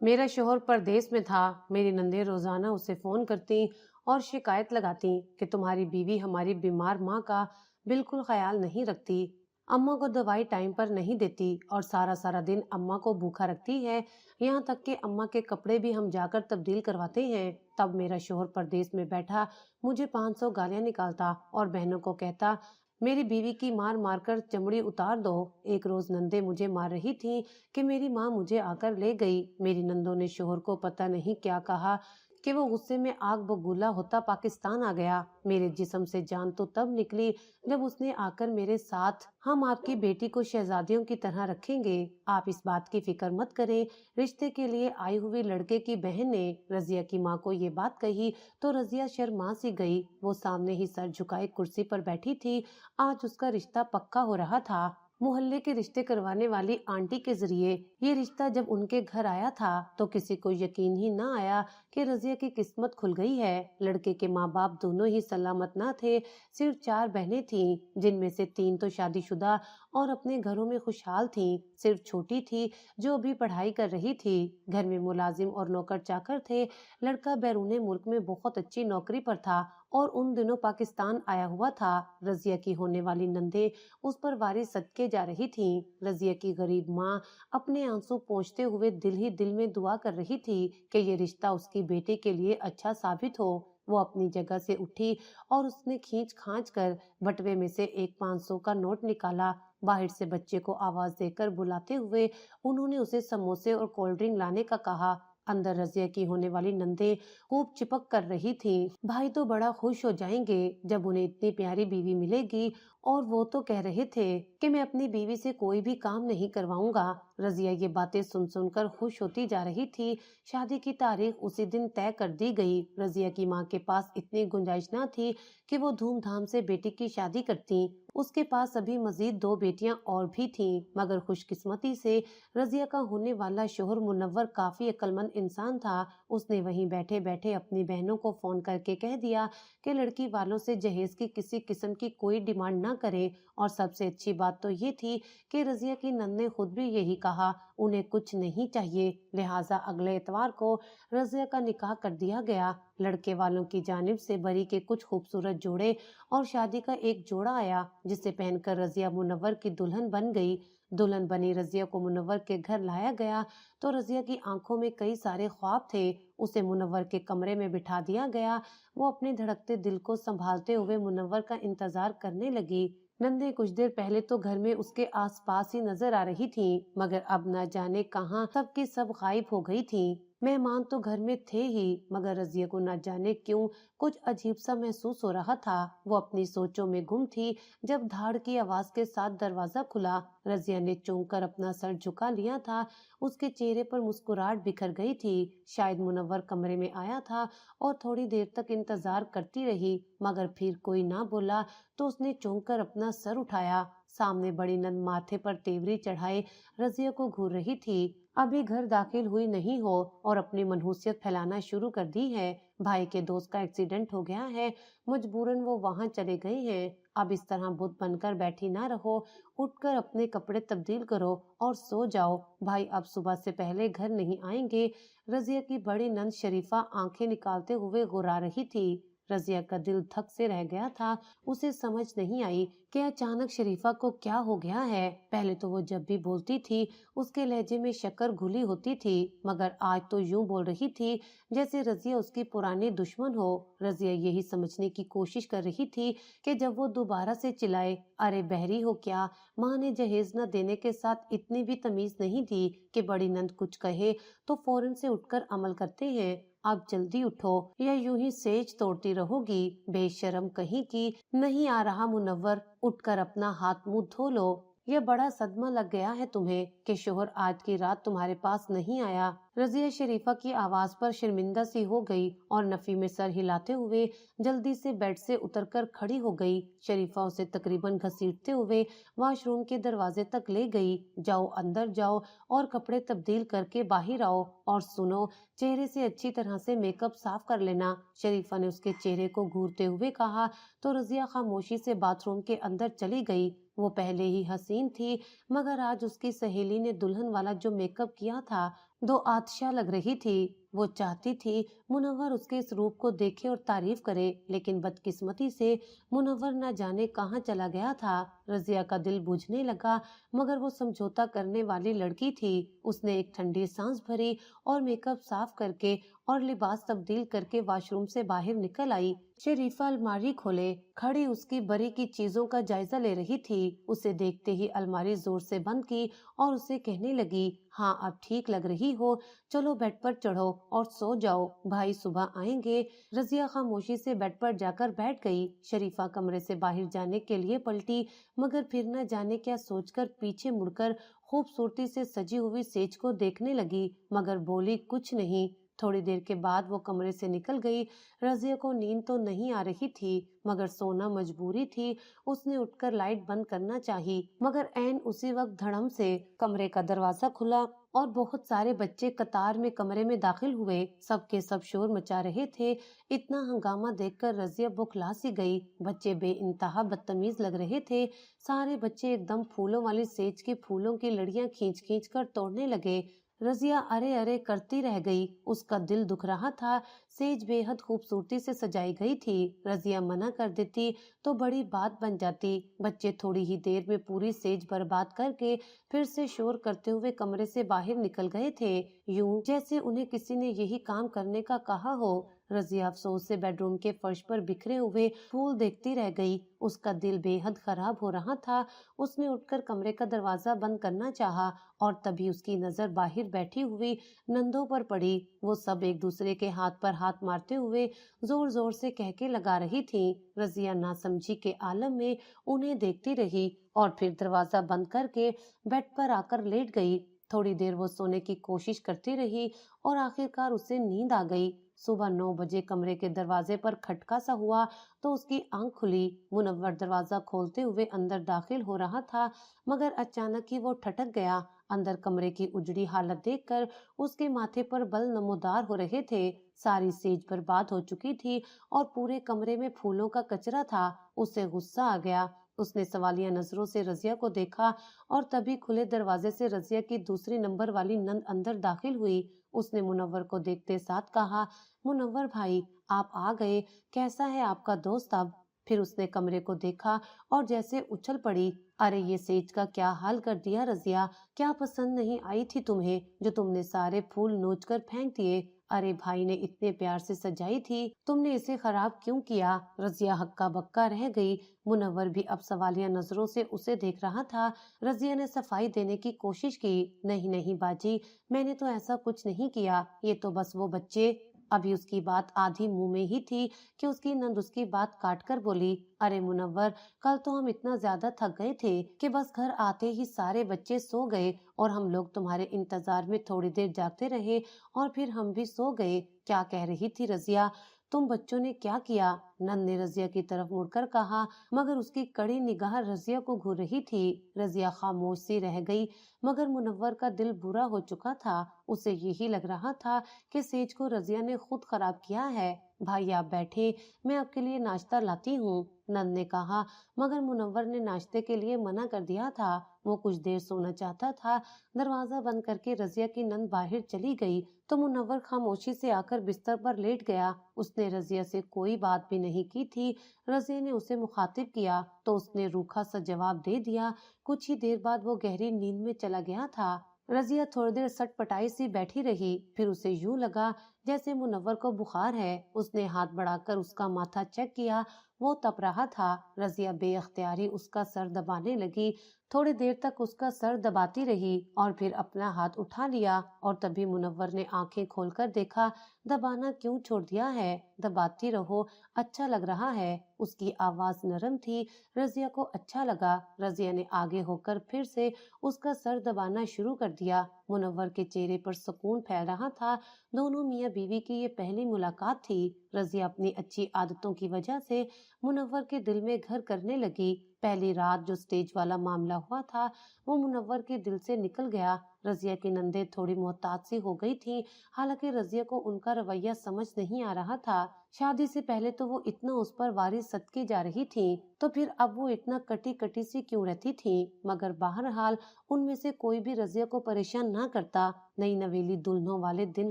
میرا شوہر پردیس میں تھا۔ میری نندیں روزانہ اسے فون کرتی اور شکایت لگاتی کہ تمہاری بیوی ہماری بیمار ماں کا بالکل خیال نہیں رکھتی، اماں کو دوائی ٹائم پر نہیں دیتی اور سارا سارا دن اماں کو بھوکا رکھتی ہے، یہاں تک کہ اماں کے کپڑے بھی ہم جا کر تبدیل کرواتے ہیں۔ تب میرا شوہر پردیس میں بیٹھا مجھے 500 گالیاں نکالتا اور بہنوں کو کہتا میری بیوی کی مار مار کر چمڑی اتار دو۔ ایک روز نندے مجھے مار رہی تھی کہ میری ماں مجھے آ کر لے گئی۔ میری نندوں نے شوہر کو پتہ نہیں کیا کہا کہ وہ غصے میں آگ بگولا ہوتا پاکستان آ گیا۔ میرے جسم سے جان تو تب نکلی جب اس نے آ کر میرے ساتھ ہم آپ کی بیٹی کو شہزادیوں کی طرح رکھیں گے، آپ اس بات کی فکر مت کریں۔ رشتے کے لیے آئی ہوئی لڑکے کی بہن نے رضیہ کی ماں کو یہ بات کہی تو رضیہ شرما سی گئی۔ وہ سامنے ہی سر جھکائے کرسی پر بیٹھی تھی۔ آج اس کا رشتہ پکا ہو رہا تھا۔ محلے کے رشتے کروانے والی آنٹی کے ذریعے یہ رشتہ جب ان کے گھر آیا تھا تو کسی کو یقین ہی نہ آیا کہ رضیہ کی قسمت کھل گئی ہے۔ لڑکے کے ماں باپ دونوں ہی سلامت نہ تھے۔ صرف 4 بہنیں تھیں، جن میں سے 3 تو شادی شدہ اور اپنے گھروں میں خوشحال تھیں۔ صرف چھوٹی تھی جو ابھی پڑھائی کر رہی تھی۔ گھر میں ملازم اور نوکر چاکر تھے۔ لڑکا بیرون ملک میں بہت اچھی نوکری پر تھا اور ان دنوں پاکستان آیا ہوا تھا۔ رضیہ کی ہونے والی نندیں اس پر واری صدقے جا رہی تھیں۔ رضیہ کی غریب ماں اپنے آنسو پونچھتے ہوئے دل ہی دل میں دعا کر رہی تھی کہ یہ رشتہ اس کی بیٹے کے لیے اچھا ثابت ہو۔ وہ اپنی جگہ سے اٹھی اور اس نے کھینچ کھانچ کر بٹوے میں سے ایک 500 کا نوٹ نکالا۔ باہر سے بچے کو آواز دے کر بلاتے ہوئے انہوں نے اسے سموسے اور کولڈ ڈرنک لانے کا کہا۔ اندر رضیہ کی ہونے والی نندیں خوب چپک کر رہی تھیں۔ بھائی تو بڑا خوش ہو جائیں گے جب انہیں اتنی پیاری بیوی ملے گی، اور وہ تو کہہ رہے تھے کہ میں اپنی بیوی سے کوئی بھی کام نہیں کرواؤں گا۔ رضیہ یہ باتیں سن سن کر خوش ہوتی جا رہی تھی۔ شادی کی تاریخ اسی دن طے کر دی گئی۔ رضیہ کی ماں کے پاس اتنی گنجائش نہ تھی کہ وہ دھوم دھام سے بیٹی کی شادی کرتی۔ اس کے پاس ابھی مزید 2 بیٹیاں اور بھی تھیں، مگر خوش قسمتی سے رضیہ کا ہونے والا شوہر منور کافی عقل مند انسان تھا۔ اس نے وہیں بیٹھے بیٹھے اپنی بہنوں کو فون کر کے کہہ دیا کہ لڑکی والوں سے جہیز کی کسی قسم کی کوئی ڈیمانڈ نہ کریں، اور سب سے اچھی بات تو یہ تھی کہ رضیہ کی نند نے خود بھی یہی کہا، انہیں کچھ نہیں چاہیے، لہٰذا اگلے اتوار کو رضیہ کا نکاح کر دیا گیا۔ لڑکے والوں کی جانب سے بری کے کچھ خوبصورت جوڑے اور شادی کا ایک جوڑا آیا، جسے پہن کر رضیہ منور کی دلہن بن گئی۔ دلہن بنی رضیہ کو منور کے گھر لایا گیا تو رضیہ کی آنکھوں میں کئی سارے خواب تھے۔ اسے منور کے کمرے میں بٹھا دیا گیا۔ وہ اپنے دھڑکتے دل کو سنبھالتے ہوئے منور کا انتظار کرنے لگی۔ نندیں کچھ دیر پہلے تو گھر میں اس کے آس پاس ہی نظر آ رہی تھیں، مگر اب نہ جانے کہاں سب کی سب غائب ہو گئی تھیں۔ مہمان تو گھر میں تھے ہی، مگر رضیہ کو نہ جانے کیوں کچھ عجیب سا محسوس ہو رہا تھا۔ وہ اپنی سوچوں میں گم تھی جب دھاڑ کی آواز کے ساتھ دروازہ کھلا۔ رضیہ نے چونک کر اپنا سر جھکا لیا تھا۔ اس کے چہرے پر مسکراہٹ بکھر گئی تھی۔ شاید منور کمرے میں آیا تھا اور تھوڑی دیر تک انتظار کرتی رہی، مگر پھر کوئی نہ بولا تو اس نے چونک کر اپنا سر اٹھایا۔ سامنے بڑی نند ماتھے پر تیوری چڑھائے رضیہ کو گھور رہی تھی۔ ابھی گھر داخل ہوئی نہیں ہو اور اپنی منحوسیت پھیلانا شروع کر دی ہے۔ بھائی کے دوست کا ایکسیڈنٹ ہو گیا ہے، مجبوراً وہ وہاں چلے گئے ہیں۔ اب اس طرح بت بن کر بیٹھی نہ رہو، اٹھ کر اپنے کپڑے تبدیل کرو اور سو جاؤ، بھائی اب صبح سے پہلے گھر نہیں آئیں گے۔ رضیہ کی بڑی نند شریفہ آنکھیں نکالتے ہوئے گھرا رہی تھی۔ رضیہ کا دل دھک سے رہ گیا تھا۔ اسے سمجھ نہیں آئی کہ اچانک شریفہ کو کیا ہو گیا ہے۔ پہلے تو وہ جب بھی بولتی تھی اس کے لہجے میں شکر گھلی ہوتی تھی، مگر آج تو یوں بول رہی تھی جیسے رضیہ اس کی پرانی دشمن ہو۔ رضیہ یہی سمجھنے کی کوشش کر رہی تھی کہ جب وہ دوبارہ سے چلائے، ارے بہری ہو کیا؟ ماں نے جہیز نہ دینے کے ساتھ اتنی بھی تمیز نہیں تھی کہ بڑی نند کچھ کہے تو فوراً سے اٹھ کر عمل کرتے ہیں۔ اب جلدی اٹھو یا یوں ہی سیج توڑتی رہو گی، بے شرم کہیں کی۔ نہیں آ رہا منور، اٹھ کر اپنا ہاتھ منہ دھو لو۔ یہ بڑا صدمہ لگ گیا ہے تمہیں کہ شوہر آج کی رات تمہارے پاس نہیں آیا۔ رضیہ شریفہ کی آواز پر شرمندہ سی ہو گئی اور نفی میں سر ہلاتے ہوئے جلدی سے بیڈ سے اتر کر کھڑی ہو گئی۔ شریفہ اسے تقریباً گھسیٹتے ہوئے واش روم کے دروازے تک لے گئی۔ جاؤ اندر جاؤ اور کپڑے تبدیل کر کے باہر آؤ، اور سنو، چہرے سے اچھی طرح سے میک اپ صاف کر لینا۔ شریفہ نے اس کے چہرے کو گھورتے ہوئے کہا تو رضیہ خاموشی سے باتھ روم کے اندر چلی گئی۔ وہ پہلے ہی حسین تھی، مگر آج اس کی سہیلی نے دلہن والا جو میک اپ کیا تھا दो आतिशा लग रही थी। वो चाहती थी मुनव्वर उसके इस रूप को देखे और तारीफ करे, लेकिन बदकिस्मती से मुनव्वर न जाने कहाँ चला गया था। रजिया का दिल बुझने लगा, मगर वो समझौता करने वाली लड़की थी। उसने एक ठंडी सांस भरी और मेकअप साफ करके और लिबास तब्दील करके वॉशरूम से बाहर निकल आई। शरीफा अलमारी खोले खड़ी उसकी बरी की चीजों का जायजा ले रही थी। उसे देखते ही अलमारी जोर से बंद की और उसे कहने लगी, हाँ अब ठीक लग रही हो, चलो बेड पर चढ़ो और सो जाओ, भाई सुबह आएंगे। रजिया खामोशी से बेड पर जाकर बैठ गई। शरीफा कमरे से बाहर जाने के लिए पलटी, मगर फिर न जाने क्या सोचकर पीछे मुड़कर खूबसूरती से सजी हुई सेज को देखने लगी, मगर बोली कुछ नहीं। थोड़ी देर के बाद वो कमरे से निकल गई। रजिया को नींद तो नहीं आ रही थी, मगर सोना मजबूरी थी। उसने उठकर लाइट बंद करना चाही, मगर ऐन उसी वक्त धड़म से कमरे का दरवाजा खुला और बहुत सारे बच्चे कतार में कमरे में दाखिल हुए। सबके सब शोर मचा रहे थे। इतना हंगामा देखकर रजिया बौखला सी गई। बच्चे बेइंतहा बदतमीज लग रहे थे। सारे बच्चे एकदम फूलों वाली सेज के फूलों की लड़ियां खींच खींच कर तोड़ने लगे। रजिया अरे अरे करती रह गई। उसका दिल दुख रहा था। सेज बेहद खूबसूरती से सजाई गई थी। रजिया मना कर देती तो बड़ी बात बन जाती। बच्चे थोड़ी ही देर में पूरी सेज बर्बाद करके फिर से शोर करते हुए कमरे से बाहर निकल गए थे, यूं जैसे उन्हें किसी ने यही काम करने का कहा हो। रजिया अफसोस से बेडरूम के फर्श पर बिखरे हुए फूल देखती रह गई। उसका दिल बेहद खराब हो रहा था। उसने उठकर कमरे का दरवाजा बंद करना चाहा और तभी उसकी नजर बाहर बैठी हुई नंदों पर पड़ी। वो सब एक दूसरे के हाथ पर हाथ मारते हुए जोर जोर से कहके लगा रही थी। रजिया नासमझी के आलम में उन्हें देखती रही और फिर दरवाजा बंद करके बेड पर आकर लेट गई। थोड़ी देर वो सोने की कोशिश करती रही और आखिरकार उसे नींद आ गई। सुबह 9 बजे कमरे के दरवाजे पर खटका सा हुआ तो उसकी आंख खुली। मुनव्वर दरवाजा खोलते हुए अंदर दाखिल हो रहा था, मगर अचानक ही वो ठटक गया। अंदर कमरे की उजड़ी हालत देखकर उसके माथे पर बल नमोदार हो रहे थे। सारी सेज बर्बाद हो चुकी थी और पूरे कमरे में फूलों का कचरा था। उसे गुस्सा आ गया। उसने सवालिया नजरों से रजिया को देखा और तभी खुले दरवाजे से रजिया की दूसरी नंबर वाली नंद अंदर दाखिल हुई। उसने मुनव्वर को देखते साथ कहा, मुनव्वर भाई आप आ गए, कैसा है आपका दोस्त अब? फिर उसने कमरे को देखा और जैसे उछल पड़ी, अरे ये सेज का क्या हाल कर दिया रजिया, क्या पसंद नहीं आई थी तुम्हें जो तुमने सारे फूल नोच कर फेंक दिए? अरे भाई ने इतने प्यार से सजाई थी, तुमने इसे खराब क्यों किया? रजिया हक्का बक्का रह गई। मुनव्वर भी अब सवालिया नजरों से उसे देख रहा था। रजिया ने सफाई देने की कोशिश की, नहीं नहीं बाजी, मैंने तो ऐसा कुछ नहीं किया, ये तो बस वो बच्चे। अभी उसकी बात आधी मुंह में ही थी कि उसकी नंद उसकी बात काट कर बोली, अरे मुनव्वर कल तो हम इतना ज्यादा थक गए थे कि बस घर आते ही सारे बच्चे सो गए और हम लोग तुम्हारे इंतजार में थोड़ी देर जागते रहे और फिर हम भी सो गए। क्या कह रही थी रजिया, तुम बच्चों ने क्या किया? नंद ने रजिया की तरफ मुड़कर कहा, मगर उसकी कड़ी निगाह रजिया को घूर रही थी। रजिया खामोश सी रह गई, मगर मुनव्वर का दिल बुरा हो चुका था। उसे यही लग रहा था कि सेज को रजिया ने खुद खराब किया है। भाई आप बैठे, मैं आपके लिए नाश्ता लाती हूँ, नंद ने कहा, मगर मुनव्वर ने नाश्ते के लिए मना कर दिया था। वो कुछ देर सोना चाहता था। दरवाजा बंद करके रजिया की नंद बाहर चली गई तो मुनव्वर खामोशी से आकर बिस्तर पर लेट गया। उसने रजिया से कोई बात भी नहीं की थी। रजिया ने उसे मुखातिब किया तो उसने रूखा सा जवाब दे दिया। कुछ ही देर बाद वो गहरी नींद में चला गया था। रजिया थोड़ी देर सटपटाई सी बैठी रही, फिर उसे यूं लगा जैसे मुनव्वर को बुखार है। उसने हाथ बढ़ाकर उसका माथा चेक किया, वो तप रहा था। रजिया बेअख्तियारी उसका सर दबाने लगी। थोड़ी देर तक उसका सर दबाती रही और फिर अपना हाथ उठा लिया और तभी मुनव्वर ने आंखें खोलकर देखा। दबाना क्यों छोड़ दिया है? दबाती रहो, अच्छा लग रहा है। उसकी आवाज नरम थी। रजिया को अच्छा लगा। रजिया ने आगे होकर फिर से उसका सर दबाना शुरू कर दिया। मुनव्वर के चेहरे पर सुकून फैल रहा था। दोनों मियाँ बीवी की ये पहली मुलाकात थी। रजिया अपनी अच्छी आदतों की वजह से मुनव्वर के दिल में घर करने लगी। पहली रात जो स्टेज वाला मामला हुआ था वो मुनव्वर के दिल से निकल गया। रजिया की नंदे थोड़ी मोहताज सी हो गई थी, हालांकि रजिया को उनका रवैया समझ नहीं आ रहा था। शादी से पहले तो वो इतना उस पर वारिस सदकी जा रही थी, तो फिर अब वो इतना कटी कटी सी क्यों रहती थी। मगर बहरहाल उनमें से कोई भी रजिया को परेशान ना करता। नई नवेली दुल्हनों वाले दिन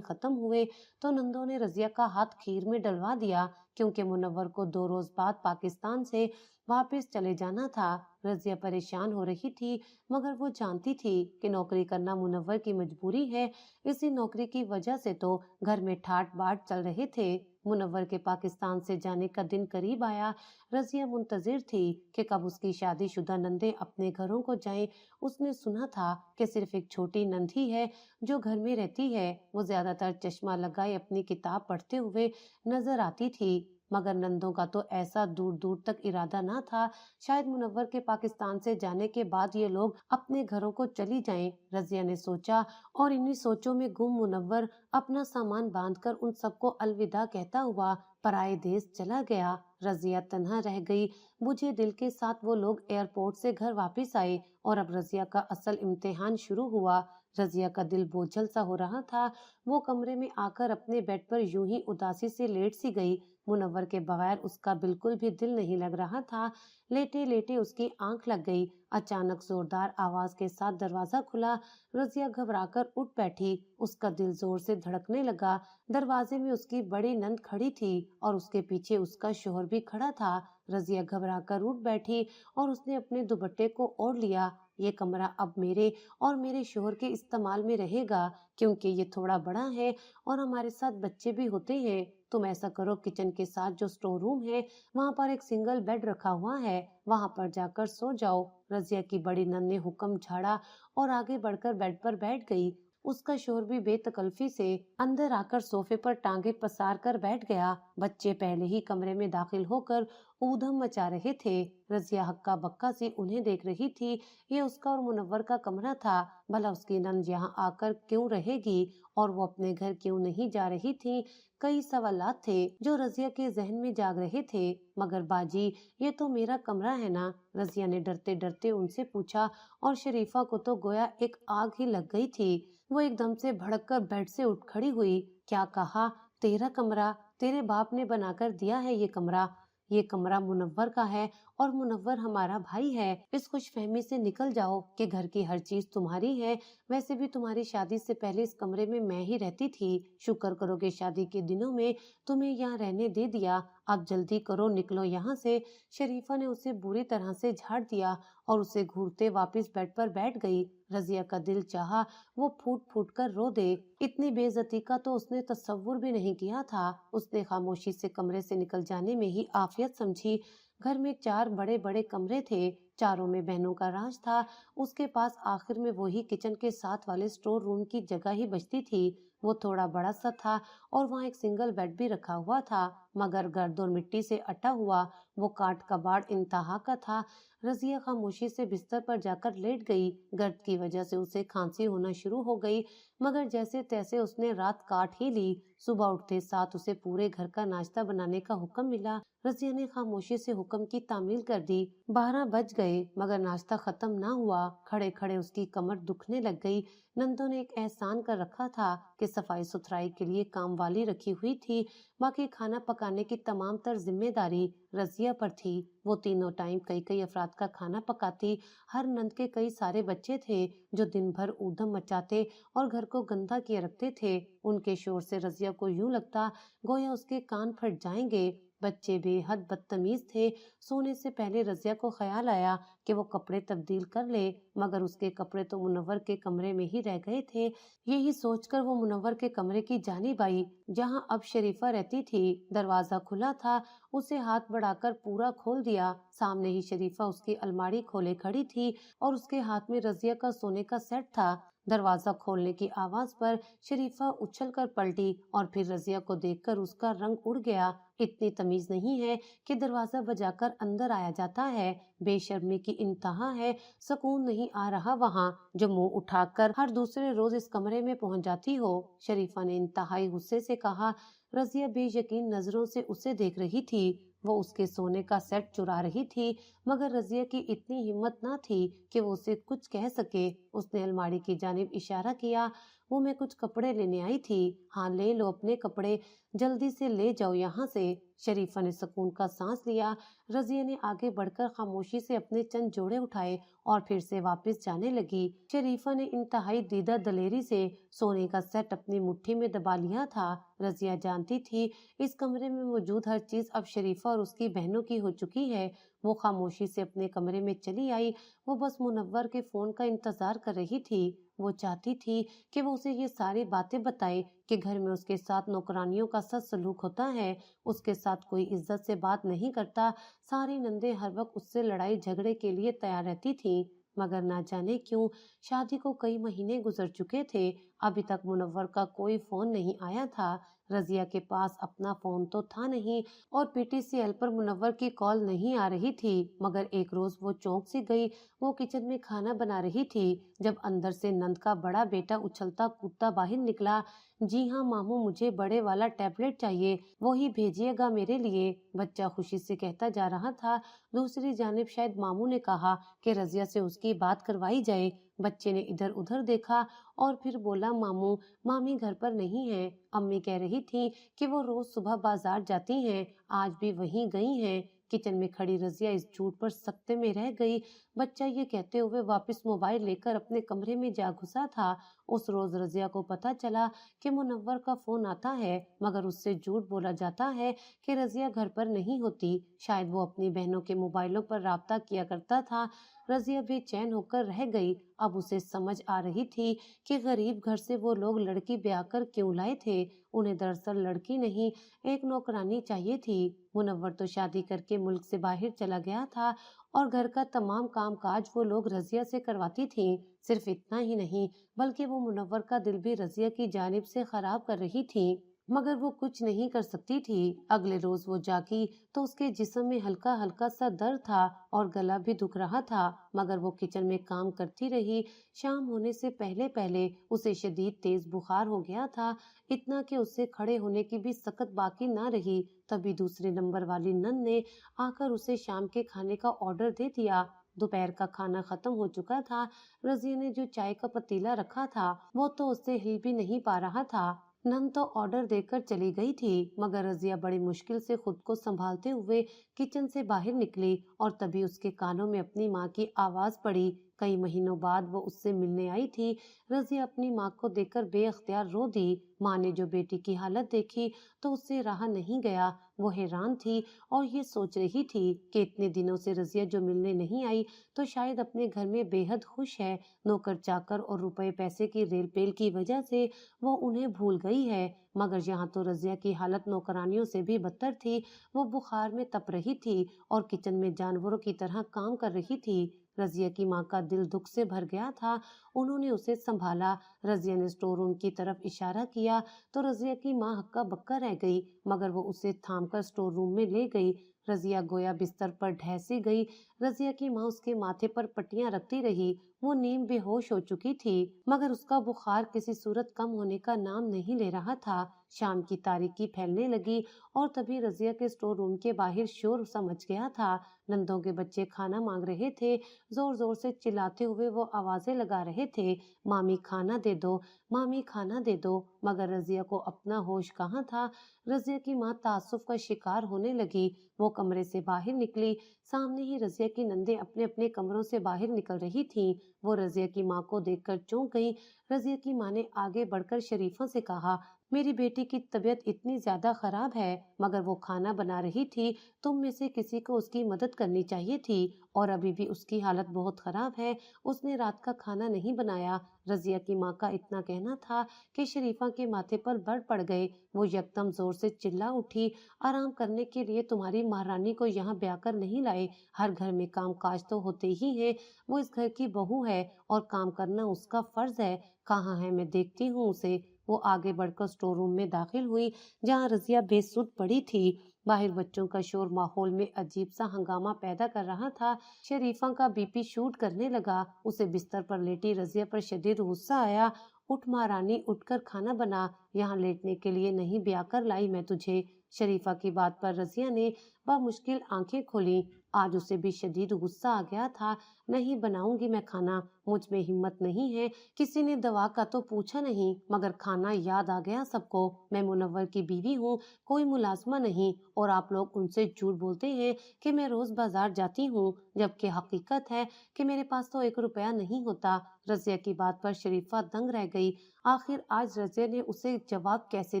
खत्म हुए तो नंदों ने रजिया का हाथ खीर में डलवा दिया, क्योंकि मुनव्वर को 2 रोज बाद पाकिस्तान से वापस चले जाना था। रजिया परेशान हो रही थी, मगर वो जानती थी कि नौकरी करना मुनव्वर की मजबूरी है। इसी नौकरी की वजह से तो घर में ठाट बाट चल रहे थे। मुनव्वर के पाकिस्तान से जाने का दिन करीब आया। रजिया मुंतजिर थी कि कब उसकी शादीशुदा नंदे अपने घरों को जाएं। उसने सुना था कि सिर्फ एक छोटी नंद ही है जो घर में रहती है। वो ज्यादातर चश्मा लगाए अपनी किताब पढ़ते हुए नजर आती थी, मगर नंदों का तो ऐसा दूर दूर तक इरादा ना था। शायद मुनव्वर के पाकिस्तान से जाने के बाद ये लोग अपने घरों को चली जाएं, रजिया ने सोचा। और इन्हीं सोचों में गुम मुनव्वर अपना सामान बांधकर उन सबको अलविदा कहता हुआ पराए देश चला गया। रजिया तन्हा रह गई। बुझे दिल के साथ वो लोग एयरपोर्ट से घर वापस आए और अब रजिया का असल इम्तिहान शुरू हुआ। रजिया का दिल बोझल सा हो रहा था। वो कमरे में आकर अपने बेड पर यूं ही उदासी से लेट सी गई। मुनव्वर के बगैर उसका बिल्कुल भी दिल नहीं लग रहा था। लेटे लेटे उसकी आंख लग गई। अचानक जोरदार आवाज के साथ दरवाजा खुला। रजिया घबराकर उठ बैठी। उसका दिल जोर से धड़कने लगा। दरवाजे में उसकी बड़ी नंद खड़ी थी और उसके पीछे उसका शोहर भी खड़ा था। रजिया घबराकर उठ बैठी और उसने अपने दुपट्टे को ओढ़ लिया। ये कमरा अब मेरे और मेरे शोहर के इस्तेमाल में रहेगा, क्योंकि ये थोड़ा बड़ा है और हमारे साथ बच्चे भी होते हैं। तुम ऐसा करो, किचन के साथ जो स्टोर रूम है वहाँ पर एक सिंगल बेड रखा हुआ है, वहाँ पर जाकर सो जाओ। रजिया की बड़ी नंद ने हुक्म झाड़ा और आगे बढ़कर बेड पर बैठ गई। उसका शोहर भी बेतकल्फी से अंदर आकर सोफे पर टांगे पसार कर बैठ गया। बच्चे पहले ही कमरे में दाखिल होकर ऊधम मचा रहे थे। रजिया हक्का बक्का सी उन्हें देख रही थी। ये उसका और मुनव्वर का कमरा था। भला उसकी नंद यहाँ आकर क्यों रहेगी और वो अपने घर क्यों नहीं जा रही थी। कई सवालात थे जो रजिया के जहन में जाग रहे थे। मगर बाजी, ये तो मेरा कमरा है ना, रजिया ने डरते डरते उनसे पूछा। और शरीफा को तो गोया एक आग ही लग गई थी। वो एकदम से भड़क कर बेड से उठ खड़ी हुई। क्या कहा? तेरा कमरा? तेरे बाप ने बनाकर दिया है ये कमरा? ये कमरा मुनव्वर का है और मुनव्वर हमारा भाई है। इस खुशफहमी से निकल जाओ कि घर की हर चीज तुम्हारी है। वैसे भी तुम्हारी शादी से पहले इस कमरे में मैं ही रहती थी। शुक्र करो कि शादी के दिनों में तुम्हें यहाँ रहने दे दिया। अब जल्दी करो, निकलो यहाँ से। शरीफा ने उसे बुरी तरह से झाड़ दिया और उसे घूरते वापस बेड पर बैठ गई। रजिया का दिल चाहा वो फूट फूट कर रो दे। इतनी बेइज्जती का तो उसने तस्वुर भी नहीं किया था। उसने खामोशी से कमरे से निकल जाने में ही आफियत समझी। घर में 4 बड़े बड़े कमरे थे, चारों में बहनों का राज था। उसके पास आखिर में वही किचन के साथ वाले स्टोर रूम की जगह ही बचती थी। वो थोड़ा बड़ा सा था और वहाँ एक सिंगल बेड भी रखा हुआ था, मगर गर्द और मिट्टी से अटा हुआ। वो काट कबाड़ इंतहा का था। रजिया खामोशी से बिस्तर पर जाकर लेट गई। गर्द की वजह से उसे खांसी होना शुरू हो गई, मगर जैसे तैसे उसने रात काट ही ली। सुबह उठते साथ उसे पूरे घर का नाश्ता बनाने का हुक्म मिला। रजिया ने खामोशी से हुक्म की तामील कर दी। 12 बज गए मगर नाश्ता खत्म ना हुआ। खड़े खड़े उसकी कमर दुखने लग गई। नंदों ने एक एहसान कर रखा था कि सफाई सुथराई के लिए काम वाली रखी हुई थी, बाकी खाना पकाने की तमाम तर जिम्मेदारी रजिया पर थी। वो तीनों टाइम कई कई अफराद का खाना पकाती। हर नंद के कई सारे बच्चे थे जो दिन भर ऊधम मचाते और घर को गंदा किए रखते थे। उनके शोर से रजिया को यूं लगता गोया उसके कान फट जाएंगे। बच्चे बेहद बदतमीज थे। सोने से पहले रजिया को ख्याल आया कि वो कपड़े तब्दील कर ले, मगर उसके कपड़े तो मुनव्वर के कमरे में ही रह गए थे। यही सोचकर वो मुनव्वर के कमरे की जानिब आई जहां अब शरीफा रहती थी। दरवाजा खुला था। उसे हाथ बढ़ाकर पूरा खोल दिया। सामने ही शरीफा उसकी अलमारी खोले खड़ी थी और उसके हाथ में रजिया का सोने का सेट था। दरवाजा खोलने की आवाज पर शरीफा उछलकर पलटी और फिर रजिया को देखकर उसका रंग उड़ गया। इतनी तमीज नहीं है कि दरवाजा बजाकर अंदर आया जाता है। बेशर्मी की इंतहा है। सुकून नहीं आ रहा वहाँ जो मुंह उठाकर हर दूसरे रोज इस कमरे में पहुंच जाती हो। शरीफा ने इंतहाई गुस्से से कहा। रजिया बेयकीन नजरों से उसे देख रही थी। وہ اس کے سونے کا سیٹ چرا رہی تھی، مگر رضیہ کی اتنی ہمت نہ تھی کہ وہ اسے کچھ کہہ سکے۔ اس نے الماری کی جانب اشارہ کیا۔ وہ میں کچھ کپڑے لینے آئی تھی۔ ہاں لے لو اپنے کپڑے، جلدی سے لے جاؤ یہاں سے۔ شریفہ نے سکون کا سانس لیا۔ رضیہ نے آگے بڑھ کر خاموشی سے اپنے چند جوڑے اٹھائے اور پھر سے واپس جانے لگی۔ شریفہ نے انتہائی دیدہ دلیری سے سونے کا سیٹ اپنی مٹھی میں دبا لیا تھا۔ رضیہ جانتی تھی اس کمرے میں موجود ہر چیز اب شریفہ اور اس کی بہنوں کی ہو چکی ہے۔ وہ خاموشی سے اپنے کمرے میں چلی آئی۔ وہ بس منور کے فون کا انتظار کر رہی تھی۔ وہ چاہتی تھی کہ وہ اسے یہ ساری باتیں بتائے کہ گھر میں اس کے ساتھ نوکرانیوں کا سخت سلوک ہوتا ہے، اس کے ساتھ کوئی عزت سے بات نہیں کرتا، ساری نندیں ہر وقت اس سے لڑائی جھگڑے کے لیے تیار رہتی تھیں۔ مگر نہ جانے کیوں شادی کو کئی مہینے گزر چکے تھے، ابھی تک منور کا کوئی فون نہیں آیا تھا۔ رضیہ کے پاس اپنا فون تو تھا نہیں اور پی ٹی سی ایل پر منور کی کال نہیں آ رہی تھی، مگر ایک روز وہ چونک سی گئی۔ وہ کچن میں کھانا بنا رہی تھی جب اندر سے نند کا بڑا بیٹا اچھلتا کودتا باہر نکلا۔ جی ہاں ماموں، مجھے بڑے والا ٹیبلٹ چاہیے، وہی بھیجیے گا میرے لیے، بچہ خوشی سے کہتا جا رہا تھا۔ دوسری جانب شاید ماموں نے کہا کہ رضیہ سے اس کی بات کروائی جائے۔ بچے نے ادھر ادھر دیکھا اور پھر بولا ماموں، مامی گھر پر نہیں ہیں، امی کہہ رہی تھی کہ وہ روز صبح بازار جاتی ہیں، آج بھی وہیں گئی ہیں۔ کچن میں کھڑی رضیہ اس جھوٹ پر سکتے میں رہ گئی۔ بچہ یہ کہتے ہوئے واپس موبائل لے کر اپنے کمرے میں جا گھسا تھا۔ اس روز رضیہ کو پتہ چلا کہ منور کا فون آتا ہے، مگر اس سے جھوٹ بولا جاتا ہے کہ رضیہ گھر پر نہیں ہوتی، شاید وہ اپنی بہنوں کے موبائلوں پر رابطہ کیا کرتا تھا۔ رضیہ بے چین ہو کر رہ گئی۔ اب اسے سمجھ آ رہی تھی کہ غریب گھر سے وہ لوگ لڑکی بیاہ کر کیوں لائے تھے۔ انہیں دراصل لڑکی نہیں، ایک نوکرانی چاہیے تھی۔ منور تو شادی کر کے ملک سے باہر چلا گیا تھا اور گھر کا تمام کام کاج وہ لوگ رضیہ سے کرواتی تھیں۔ صرف اتنا ہی نہیں بلکہ وہ منور کا دل بھی رضیہ کی جانب سے خراب کر رہی تھی، مگر وہ کچھ نہیں کر سکتی تھی۔ اگلے روز وہ جاگی تو اس کے جسم میں ہلکا ہلکا سا درد تھا اور گلا بھی دکھ رہا تھا، مگر وہ کچن میں کام کرتی رہی۔ شام ہونے سے پہلے پہلے اسے شدید تیز بخار ہو گیا تھا، اتنا کہ اس سے کھڑے ہونے کی بھی سکت باقی نہ رہی۔ تبھی دوسرے نمبر والی نند نے آ کر اسے شام کے کھانے کا آرڈر دے دیا۔ دوپہر کا کھانا ختم ہو چکا تھا۔ رضیہ نے جو چائے کا پتیلا رکھا تھا وہ تو اس سے ہل بھی نہیں پا رہا تھا۔ نند تو آرڈر دے کر چلی گئی تھی، مگر رضیہ بڑی مشکل سے خود کو سنبھالتے ہوئے کچن سے باہر نکلی اور تبھی اس کے کانوں میں اپنی ماں کی آواز پڑی۔ کئی مہینوں بعد وہ اس سے ملنے آئی تھی۔ رضیہ اپنی ماں کو دیکھ کر بے اختیار رو دی۔ ماں نے جو بیٹی کی حالت دیکھی تو اس سے رہا نہیں گیا۔ وہ حیران تھی اور یہ سوچ رہی تھی کہ اتنے دنوں سے رضیہ جو ملنے نہیں آئی تو شاید اپنے گھر میں بے حد خوش ہے، نوکر چاکر اور روپے پیسے کی ریل پیل کی وجہ سے وہ انہیں بھول گئی ہے۔ مگر یہاں تو رضیہ کی حالت نوکرانیوں سے بھی بدتر تھی۔ وہ بخار میں تپ رہی تھی اور کچن میں جانوروں کی طرح کام کر رہی تھی۔ رضیہ کی ماں کا دل دکھ سے بھر گیا تھا۔ انہوں نے اسے سنبھالا۔ رضیہ نے اسٹور روم کی طرف اشارہ کیا تو رضیہ کی ماں ہکا بکا رہ گئی، مگر وہ اسے تھام کر اسٹور روم میں لے گئی۔ رضیہ گویا بستر پر ڈھیسی گئی۔ رضیہ کی ماں اس کے ماتھے پر پٹیاں رکھتی رہی۔ وہ نیم بے ہوش ہو چکی تھی، مگر اس کا بخار کسی صورت کم ہونے کا نام نہیں لے رہا تھا۔ شام کی تاریکی پھیلنے لگی اور تبھی رضیہ کے اسٹور روم کے باہر شور سمجھ گیا تھا۔ نندوں کے بچے کھانا مانگ رہے تھے، زور زور سے چلاتے ہوئے وہ آوازیں لگا رہے تھے، مامی کھانا دے دو، مامی کھانا دے دو، مگر رضیہ کو اپنا ہوش کہاں تھا۔ رضیہ کی ماں تعصب کا شکار ہونے لگی۔ وہ کمرے سے باہر نکلی۔ سامنے ہی رضیہ کی نندیں اپنے اپنے کمروں سے باہر نکل رہی تھیں۔ وہ رضیہ کی ماں کو دیکھ کر چونک گئی۔ رضیہ کی ماں نے آگے بڑھ کر شریفہ سے کہا، میری بیٹی کی طبیعت اتنی زیادہ خراب ہے، مگر وہ کھانا بنا رہی تھی، تم میں سے کسی کو اس کی مدد کرنی چاہیے تھی، اور ابھی بھی اس کی حالت بہت خراب ہے، اس نے رات کا کھانا نہیں بنایا۔ رضیہ کی ماں کا اتنا کہنا تھا کہ شریفہ کے ماتھے پر بڑ پڑ گئے۔ وہ یکدم زور سے چلا اٹھی، آرام کرنے کے لیے تمہاری مہارانی کو یہاں بیاہ کر نہیں لائے، ہر گھر میں کام کاج تو ہوتے ہی ہیں، وہ اس گھر کی بہو ہے اور کام کرنا اس کا فرض ہے، کہاں ہے میں دیکھتی ہوں اسے۔ وہ آگے بڑھ کر اسٹور روم میں داخل ہوئی جہاں رضیہ بے سدھ پڑی تھی۔ باہر بچوں کا شور ماحول میں عجیب سا ہنگامہ پیدا کر رہا تھا۔ شریفہ کا بی پی شوٹ کرنے لگا۔ اسے بستر پر لیٹی رضیہ پر شدید غصہ آیا उठ महारानी, उठकर खाना बना, यहाँ लेटने के लिए नहीं ब्याह कर लाई मैं तुझे। शरीफा की बात पर रजिया ने मुश्किल आंखें खोली। आज उसे भी शदीद गुस्सा आ गया था। नहीं बनाऊंगी मैं खाना, मुझ में हिम्मत नहीं है। किसी ने दवा का तो पूछा नहीं, मगर खाना याद आ गया सबको। मैं मुनव्वर की बीवी हूँ, कोई मुलाजमा नहीं, और आप लोग उनसे झूठ बोलते हैं कि मैं रोज बाजार जाती हूँ, जबकि हकीकत है कि मेरे पास तो 1 रुपया नहीं होता। रजिया की बात पर शरीफा दंग रह गई। आखिर आज रजिया ने उसे जवाब कैसे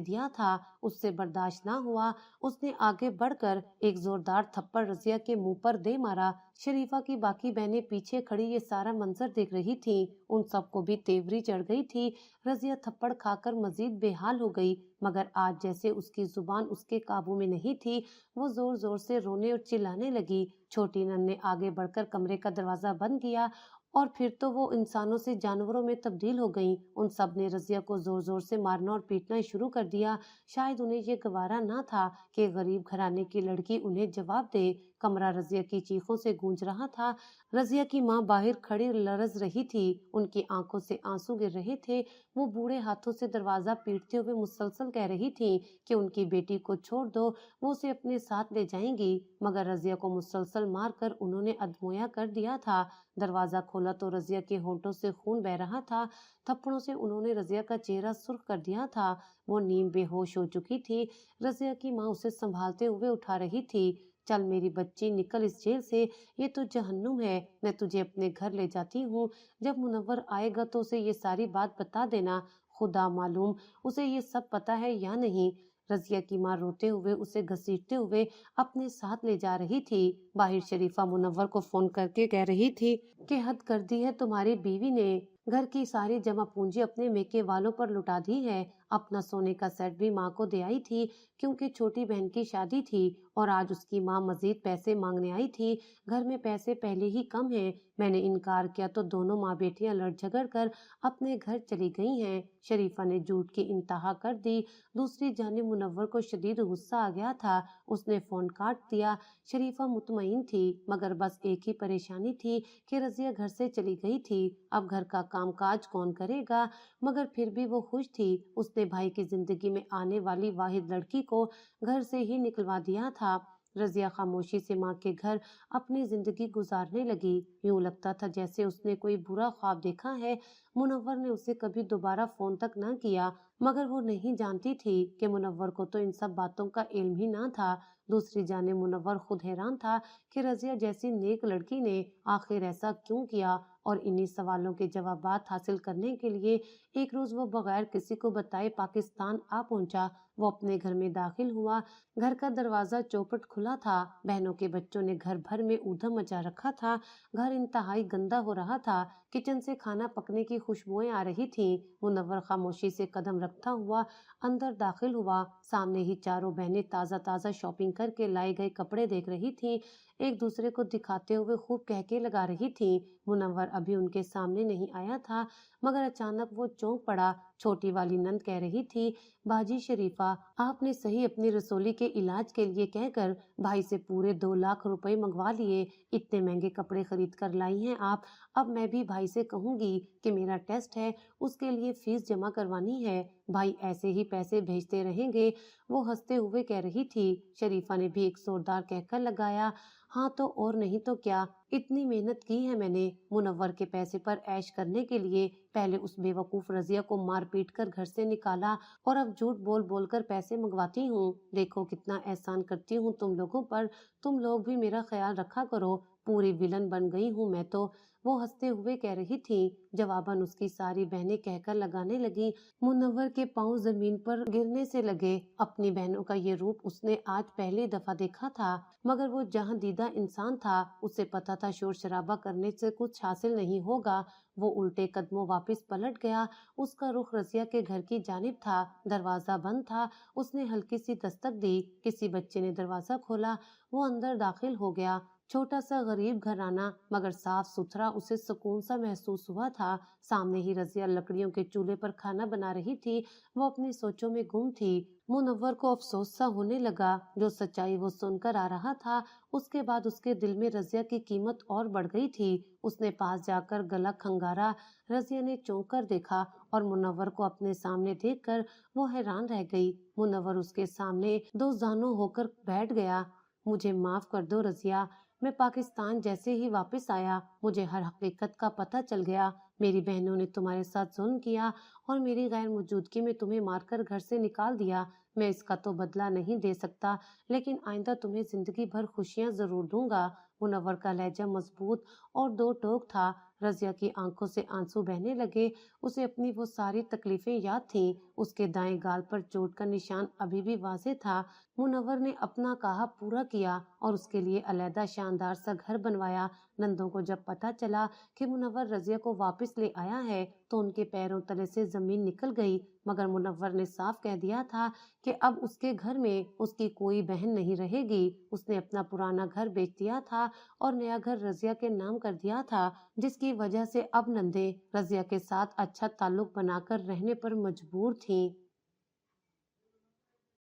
दिया था? उससे बर्दाश्त ना हुआ। उसने आगे बढ़कर एक जोरदार थप्पड़ रजिया के मुंह पर दे मारा। शरीफा की बाकी बहनें पीछे खड़ी ये सारा मंजर देख रही थीं। उन सबको भी तेवरी चढ़ गई थी। रजिया थप्पड़ खाकर मजीद बेहाल हो गई, मगर आज जैसे उसकी जुबान उसके काबू में नहीं थी। वो जोर जोर से रोने और चिल्लाने लगी। छोटी नन ने आगे बढ़कर कमरे का दरवाजा बंद किया और फिर तो वो इंसानों से जानवरों में तब्दील हो गईं। उन सब ने रजिया को जोर जोर से मारना और पीटना शुरू कर दिया। शायद उन्हें ये गवारा ना था कि गरीब घराने की लड़की उन्हें जवाब दे। कमरा रजिया की चीखों से गूंज रहा था। रजिया की माँ बाहर खड़ी लरज रही थी। उनकी आंखों से आंसू गिर रहे थे। वो बूढ़े हाथों से दरवाजा पीटते हुए मुसलसल कह रही थी कि उनकी बेटी को छोड़ दो, वो उसे अपने साथ ले जाएंगी, मगर रजिया को मुसलसल मारकर उन्होंने अधमोया कर दिया था। दरवाजा खोला तो रजिया के होंठों से खून बह रहा था। थप्पड़ों से उन्होंने रजिया का चेहरा सुर्ख कर दिया था। वो नीम बेहोश हो चुकी थी। रजिया की माँ उसे संभालते हुए उठा रही थी। चल मेरी बच्ची, निकल इस जेल से, ये तो जहन्नुम है। मैं तुझे अपने घर ले जाती हूँ। जब मुनव्वर आएगा तो उसे ये सारी बात बता देना। खुदा मालूम उसे ये सब पता है या नहीं। रजिया की माँ रोते हुए उसे घसीटते हुए अपने साथ ले जा रही थी। बाहिर शरीफा मुनव्वर को फोन करके कह रही थी कि हद कर दी है तुम्हारी बीवी ने। घर की सारी जमा पूंजी अपने मेके वालों पर लुटा दी है। अपना सोने का सेट भी माँ को दे आई थी, क्योंकि छोटी बहन की शादी थी, और आज उसकी माँ मजीद पैसे मांगने आई थी। घर में पैसे पहले ही कम हैं। मैंने इनकार किया तो दोनों माँ बेटियां लड़ झगड़ कर अपने घर चली गई हैं। शरीफा ने झूठ की इंतहा कर दी। दूसरी जानिब मुनव्वर को शदीद गुस्सा आ गया था। उसने फोन काट दिया। शरीफा मुतमईन थी, मगर बस एक ही परेशानी थी कि रजिया घर से चली गई थी। अब घर का कामकाज कौन करेगा? मगर फिर भी वो खुश थी। उसने भाई की जिंदगी में आने वाली वाहिद लड़की को घर से ही निकलवा दिया था। रजिया खामोशी से माँ के घर अपनी जिंदगी गुजारने लगी। यूं लगता था जैसे उसने कोई बुरा ख्वाब देखा है। मुनव्वर ने उसे कभी दोबारा फोन तक न किया, मगर वो नहीं जानती थी कि मुनव्वर को तो इन सब बातों का इल्म ही ना था। दूसरी जाने मुनव्वर खुद हैरान था कि रजिया जैसी नेक लड़की ने आखिर ऐसा क्यों किया, और इन्हीं सवालों के जवाबात हासिल करने के लिए एक रोज वो बगैर किसी को बताए पाकिस्तान आ पहुंचा। वो अपने घर में दाखिल हुआ। घर का दरवाजा चौपट खुला था। बहनों के बच्चों ने घर भर में ऊधम मचा रखा था। घर इंतहाई गंदा हो रहा था। किचन से खाना पकने की खुशबुएं आ रही थीं। मुनव्वर खामोशी से कदम रखता हुआ अंदर दाखिल हुआ। सामने ही चारों बहनें ताज़ा ताज़ा शॉपिंग करके लाए गए कपड़े देख रही थीं। एक दूसरे को दिखाते हुए खूब कहके लगा रही थीं। मुनव्वर अभी उनके सामने नहीं आया था, मगर अचानक वो चौंक पड़ा। छोटी वाली नंद कह रही थी, बाजी शरीफा, आपने सही अपनी रसोली के इलाज के लिए कहकर भाई से पूरे 2 लाख रुपए मंगवा लिए। इतने महंगे कपड़े खरीद कर लाई हैं आप। अब मैं भी भाई से कहूंगी कि मेरा टेस्ट है, उसके लिए फीस जमा करवानी है। भाई ऐसे ही पैसे भेजते रहेंगे। वो हंसते हुए कह रही थी। शरीफा ने भी एक जोरदार कहकर लगाया, हाँ तो और नहीं तो क्या, इतनी मेहनत की है मैंने मुनव्वर के पैसे पर ऐश करने के लिए। पहले उस बेवकूफ रजिया को मार पीट कर घर से निकाला, और अब झूठ बोल बोल कर पैसे मंगवाती हूँ। देखो कितना एहसान करती हूँ तुम लोगों पर। तुम लोग भी मेरा ख्याल रखा करो। पूरी विलन बन गई हूँ मैं तो। वो हंसते हुए कह रही थी। जवाबन उसकी सारी बहनें कहकर लगाने लगी। मुनव्वर के पांव जमीन पर गिरने से लगे। अपनी बहनों का ये रूप उसने आज पहली दफा देखा था, मगर वो जहां दीदा इंसान था, उसे पता था शोर शराबा करने से कुछ हासिल नहीं होगा। वो उल्टे कदमों वापस पलट गया। उसका रुख रजिया के घर की जानिब था। दरवाजा बंद था। उसने हल्की सी दस्तक दी। किसी बच्चे ने दरवाजा खोला। वो अंदर दाखिल हो गया। छोटा सा गरीब घराना मगर साफ सुथरा, उसे सुकून सा महसूस हुआ था। सामने ही रजिया लकड़ियों के चूल्हे पर खाना बना रही थी। वो अपनी सोचों में गुम थी। मुनव्वर को अफसोस सा होने लगा। जो सच्चाई वो सुनकर आ रहा था, उसके बाद उसके दिल में रजिया की कीमत और बढ़ गई थी। उसने पास जाकर गला खंगारा। रजिया ने चौंक कर देखा और मुनव्वर को अपने सामने देखकर वो हैरान रह गई। मुनव्वर उसके सामने दो जानू होकर बैठ गया। मुझे माफ कर दो रजिया, मैं पाकिस्तान जैसे ही वापस आया मुझे हर हकीकत का पता चल गया। मेरी बहनों ने तुम्हारे साथ जुल्म किया और मेरी गैर मौजूदगी में तुम्हें मारकर घर से निकाल दिया। मैं इसका तो बदला नहीं दे सकता, लेकिन आइंदा तुम्हें जिंदगी भर खुशियां जरूर दूंगा। मुनव्वर का लहजा मजबूत और दो टोक था। रजिया की आंखों से आंसू बहने लगे। उसे अपनी वो सारी तकलीफें याद थीं। उसके दाएं गाल पर चोट का निशान अभी भी वाज़ेह था। मुनव्वर ने अपना कहा पूरा किया और उसके लिए अलहदा शानदार सा घर बनवाया। नंदों को जब पता चला कि मुनव्वर रजिया को वापस ले आया है तो उनके पैरों तले से जमीन निकल गई। मगर मुनव्वर ने साफ कह दिया था कि अब उसके घर में उसकी कोई बहन नहीं रहेगी। उसने अपना पुराना घर बेच दिया था और नया घर रजिया के नाम कर दिया था, जिसकी वजह से अब नंदे रजिया के साथ अच्छा ताल्लुक बनाकर रहने पर मजबूर थीं।